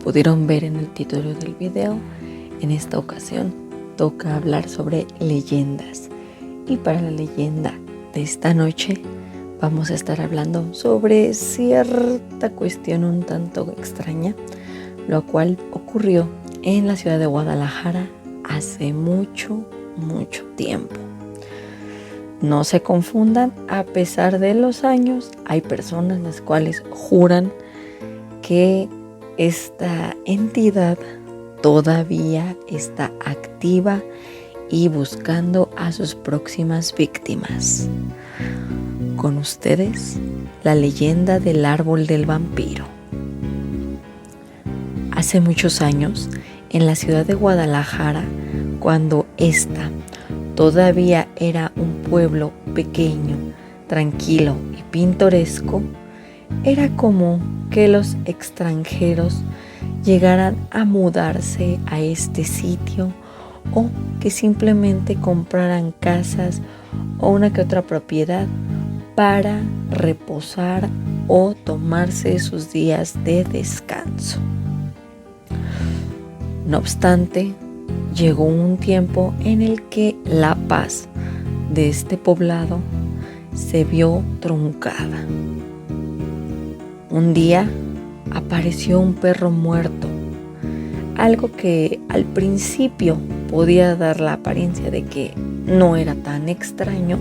pudieron ver en el título del video, en esta ocasión toca hablar sobre leyendas. Y para la leyenda de esta noche vamos a estar hablando sobre cierta cuestión un tanto extraña, lo cual ocurrió en la ciudad de Guadalajara hace mucho tiempo. No se confundan, a pesar de los años, hay personas las cuales juran que esta entidad todavía está activa y buscando a sus próximas víctimas. Con ustedes, la leyenda del árbol del vampiro. Hace muchos años, en la ciudad de Guadalajara, cuando esta todavía era un pueblo pequeño, tranquilo y pintoresco, era común que los extranjeros llegaran a mudarse a este sitio o que simplemente compraran casas o una que otra propiedad para reposar o tomarse sus días de descanso. No obstante, llegó un tiempo en el que la paz de este poblado se vio truncada. Un día apareció un perro muerto, algo que al principio podía dar la apariencia de que no era tan extraño,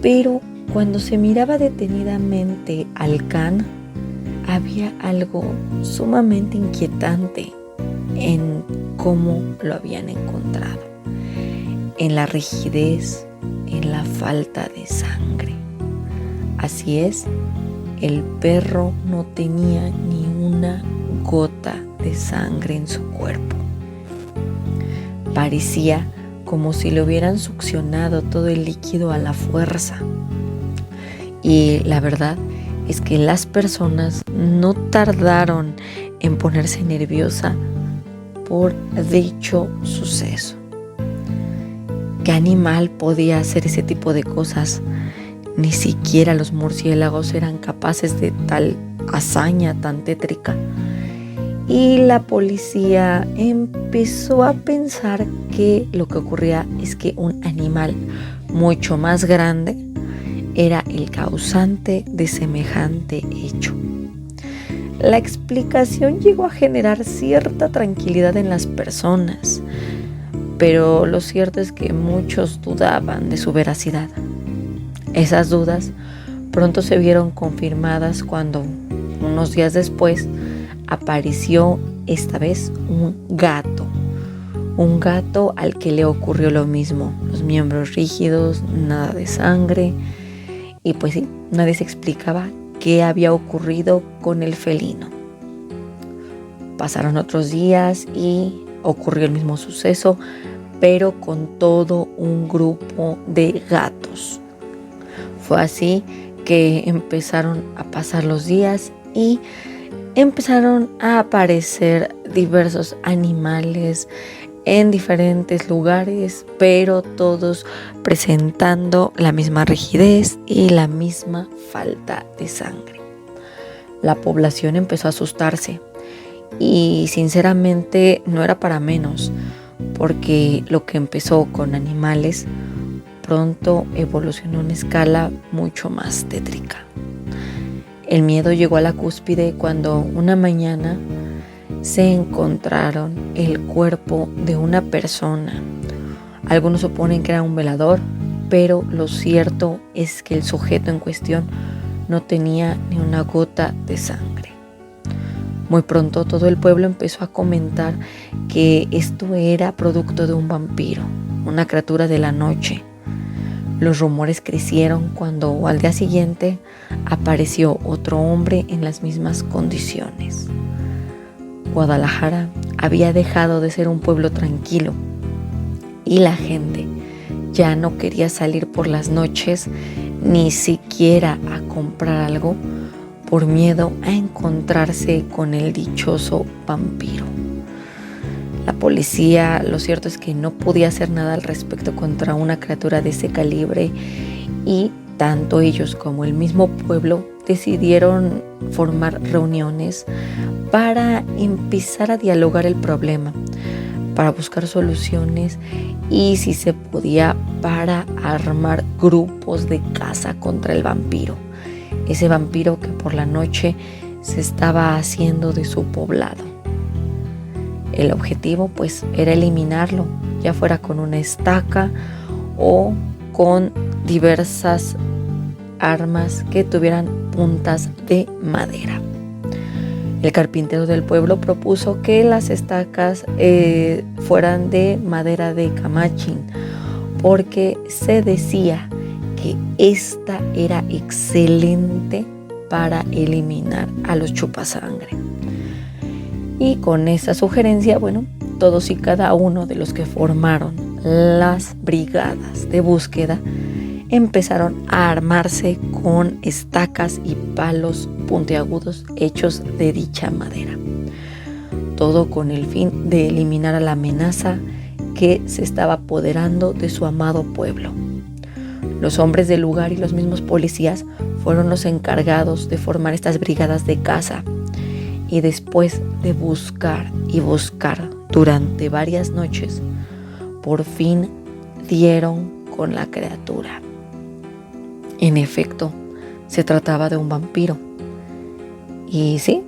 pero cuando se miraba detenidamente al can, había algo sumamente inquietante en cómo lo habían encontrado, en la rigidez, en la falta de sangre. Así es, el perro no tenía ni una gota de sangre en su cuerpo. Parecía como si le hubieran succionado todo el líquido a la fuerza. Y la verdad es que las personas no tardaron en ponerse nerviosa por dicho suceso. ¿Qué animal podía hacer ese tipo de cosas? Ni siquiera los murciélagos eran capaces de tal hazaña tan tétrica. Y la policía empezó a pensar que lo que ocurría es que un animal mucho más grande era el causante de semejante hecho. La explicación llegó a generar cierta tranquilidad en las personas, pero lo cierto es que muchos dudaban de su veracidad. Esas dudas pronto se vieron confirmadas cuando, unos días después, apareció esta vez un gato al que le ocurrió lo mismo, los miembros rígidos, nada de sangre, y pues sí, nadie se explicaba qué había ocurrido con el felino. Pasaron otros días y ocurrió el mismo suceso, pero con todo un grupo de gatos. Fue así que empezaron a pasar los días y empezaron a aparecer diversos animales en diferentes lugares, pero todos presentando la misma rigidez y la misma falta de sangre. La población empezó a asustarse y sinceramente no era para menos, porque lo que empezó con animales pronto evolucionó a una escala mucho más tétrica. El miedo llegó a la cúspide cuando una mañana se encontraron el cuerpo de una persona. Algunos suponen que era un velador, pero lo cierto es que el sujeto en cuestión no tenía ni una gota de sangre. Muy pronto todo el pueblo empezó a comentar que esto era producto de un vampiro, una criatura de la noche. Los rumores crecieron cuando al día siguiente apareció otro hombre en las mismas condiciones. Guadalajara había dejado de ser un pueblo tranquilo y la gente ya no quería salir por las noches ni siquiera a comprar algo por miedo a encontrarse con el dichoso vampiro. La policía, lo cierto es que no podía hacer nada al respecto contra una criatura de ese calibre y tanto ellos como el mismo pueblo decidieron formar reuniones para empezar a dialogar el problema, para buscar soluciones y, si se podía, para armar grupos de caza contra el vampiro. Ese vampiro que por la noche se estaba haciendo de su poblado. El objetivo pues era eliminarlo, ya fuera con una estaca o con diversas armas que tuvieran puntas de madera. El carpintero del pueblo propuso que las estacas fueran de madera de camachín, porque se decía que esta era excelente para eliminar a los chupasangre. Y con esa sugerencia, todos y cada uno de los que formaron las brigadas de búsqueda empezaron a armarse con estacas y palos puntiagudos hechos de dicha madera. Todo con el fin de eliminar a la amenaza que se estaba apoderando de su amado pueblo. Los hombres del lugar y los mismos policías fueron los encargados de formar estas brigadas de caza, y después de buscar y buscar durante varias noches, por fin dieron con la criatura. En efecto, se trataba de un vampiro. Y sí,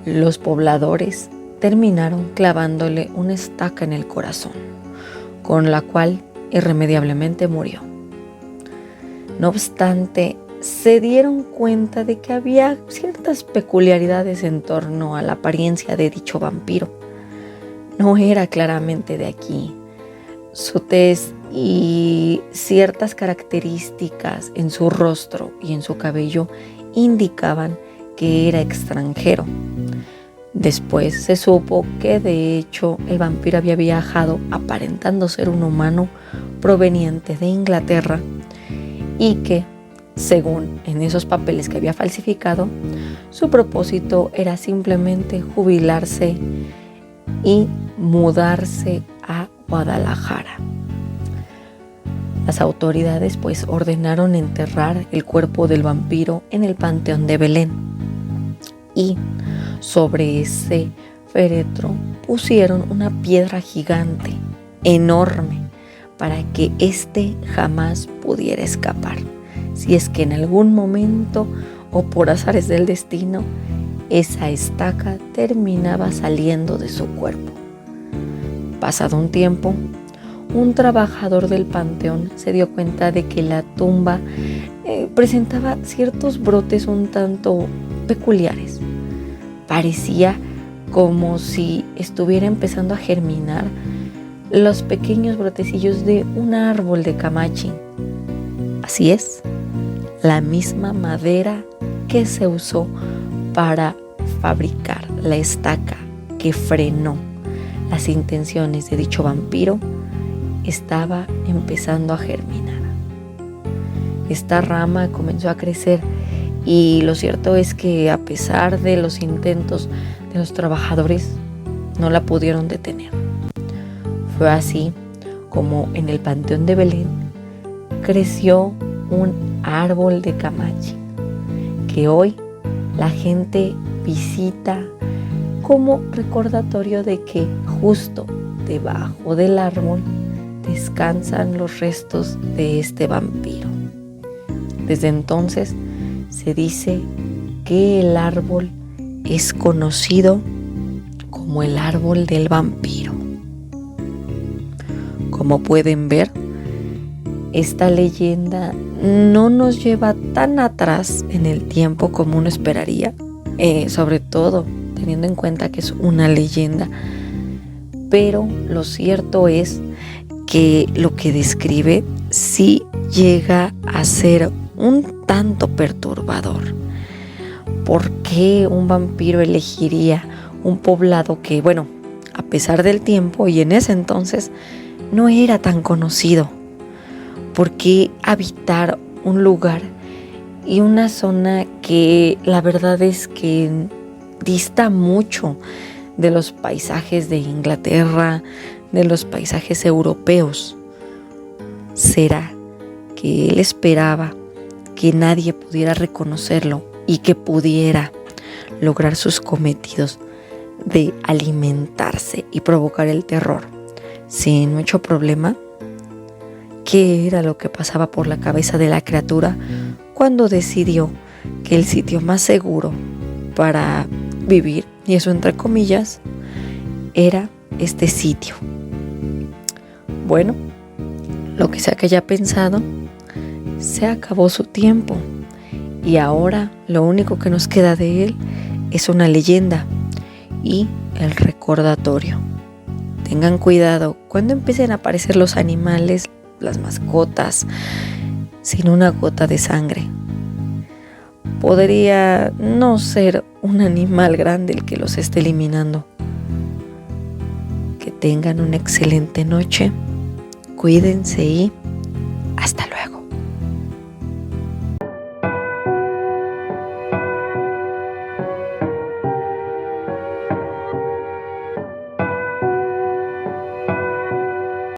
los pobladores terminaron clavándole una estaca en el corazón, con la cual irremediablemente murió. No obstante, se dieron cuenta de que había ciertas peculiaridades en torno a la apariencia de dicho vampiro. No era claramente de aquí. Su tez y ciertas características en su rostro y en su cabello indicaban que era extranjero. Después se supo que de hecho el vampiro había viajado aparentando ser un humano proveniente de Inglaterra, y que, según en esos papeles que había falsificado, su propósito era simplemente jubilarse y mudarse a Guadalajara. Las autoridades pues ordenaron enterrar el cuerpo del vampiro en el Panteón de Belén, y sobre ese féretro pusieron una piedra gigante, enorme, para que éste jamás pudiera escapar, si es que en algún momento o por azares del destino esa estaca terminaba saliendo de su cuerpo. Pasado un tiempo, un trabajador del panteón se dio cuenta de que la tumba presentaba ciertos brotes un tanto peculiares. Parecía como si estuviera empezando a germinar los pequeños brotecillos de un árbol de camachín. Así es, la misma madera que se usó para fabricar la estaca que frenó las intenciones de dicho vampiro estaba empezando a germinar. Esta rama comenzó a crecer, y lo cierto es que, a pesar de los intentos de los trabajadores, no la pudieron detener. Fue así como en el Panteón de Belén creció un árbol de camachín que hoy la gente visita como recordatorio de que justo debajo del árbol descansan los restos de este vampiro. Desde entonces se dice que el árbol es conocido como el árbol del vampiro. Como pueden ver, esta leyenda no nos lleva tan atrás en el tiempo como uno esperaría, sobre todo teniendo en cuenta que es una leyenda, pero lo cierto es que lo que describe sí llega a ser un tanto perturbador. ¿Por qué un vampiro elegiría un poblado que, a pesar del tiempo y en ese entonces, no era tan conocido? ¿Por qué habitar un lugar y una zona que la verdad es que dista mucho de los paisajes de Inglaterra, de los paisajes europeos? ¿Será que él esperaba que nadie pudiera reconocerlo y que pudiera lograr sus cometidos de alimentarse y provocar el terror sin mucho problema? ¿Qué era lo que pasaba por la cabeza de la criatura cuando decidió que el sitio más seguro para vivir, y eso entre comillas, era este sitio? Bueno, lo que sea que haya pensado, se acabó su tiempo y ahora lo único que nos queda de él es una leyenda y el recordatorio. Tengan cuidado cuando empiecen a aparecer los animales, las mascotas, sin una gota de sangre. Podría no ser un animal grande el que los esté eliminando. Que tengan una excelente noche, cuídense y hasta luego.